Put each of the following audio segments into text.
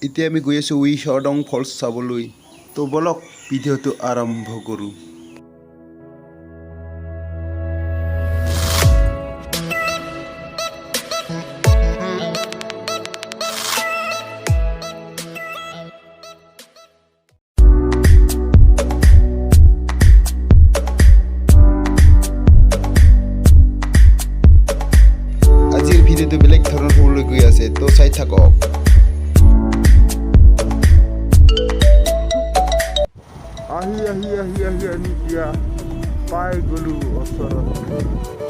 এতিয়া আমি গৈ আছোঁ উইশ্বৰডং ফলছ চাবলৈ তো বলক ভিডিঅ'টো আৰম্ভ কৰোঁ। আজিৰ ভিডিঅ'টো বেলেগ ধৰণৰ হ'বলৈ গৈ আছে তো চাই থাকক। আহি আমি এতিয়া পাই গ'লোঁ ওচৰত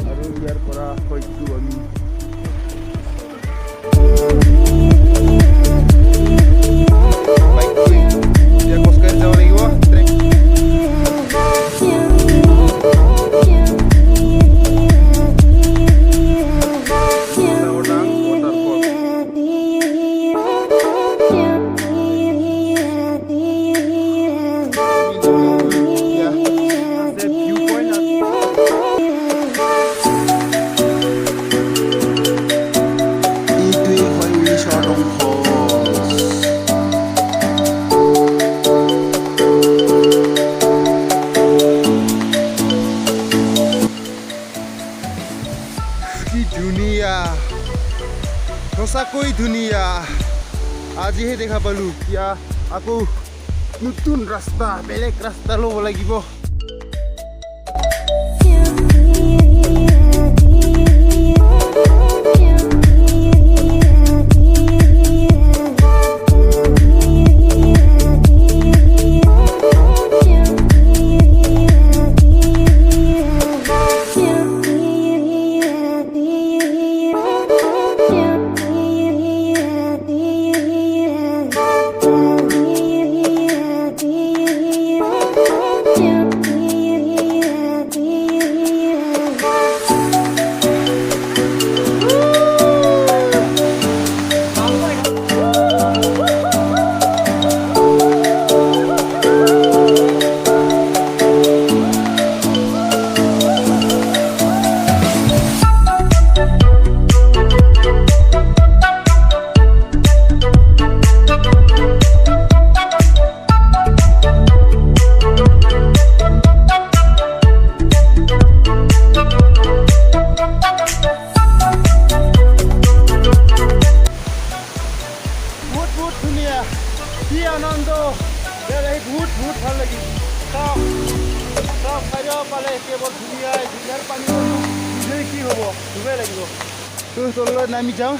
আৰু ইয়াৰ পৰা হয়তো আমি এতিয়া খোজকাঢ়ি যাব লাগিব। কি ধুনীয়া, সঁচাকৈ ধুনীয়া। আজিহে দেখা পালোঁ। এতিয়া আকৌ নতুন ৰাস্তা, বেলেগ ৰাস্তা ল'ব লাগিব। বহুত ধুনীয়া, কি আনন্দ, বহুত ভাল লাগিল। চব খাই পালে কেৱল ধুনীয়া, ধুনীয়াৰ পানী কি হ'ব, ধুবই লাগিব। তললৈ নামি যাওঁ।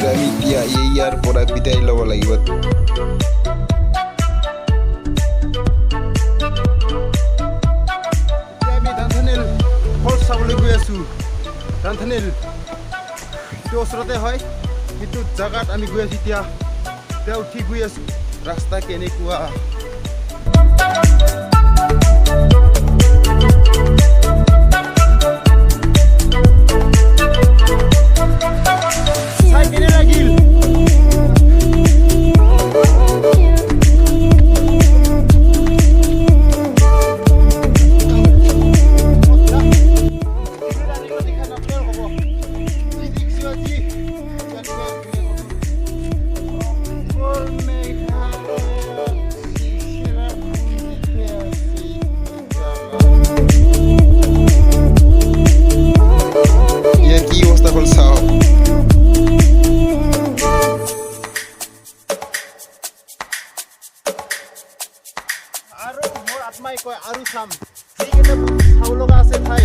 আমি এতিয়া ইয়াৰ পৰা বিদায় ল'ব লাগিব। আমি ৰান্ধনিল ফলছ চাবলৈ গৈ আছোঁ। ৰান্ধনিল এইটো ওচৰতে হয়, সেইটো জেগাত আমি গৈ আছোঁ। এতিয়া উঠি গৈ আছোঁ। ৰাস্তা কেনেকুৱা মামাই কয় আৰু চাম যিকেইটা চাব লগা আছে ঠাই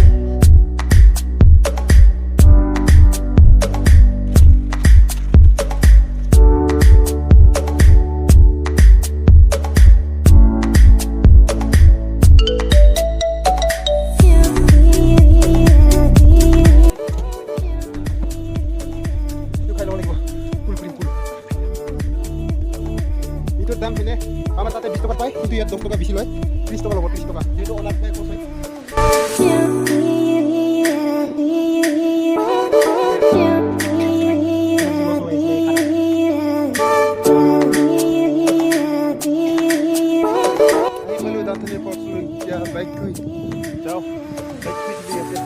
দাম কিনে আমাৰ তাতে 20 টকা পায় কিন্তু ইয়াত 10 টকা বেছি লয় 30 টকা ল'ব 30 টকা যেটো অনাত পায় কৈছে বাইক কুই যাও বাইক কুই দিবি আছে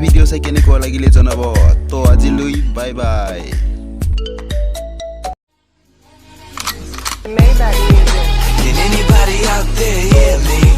ভিডিও চাই কেনেকুৱা লাগিলে জনাব তো আজিলৈ bye bye Can anybody out there hear me?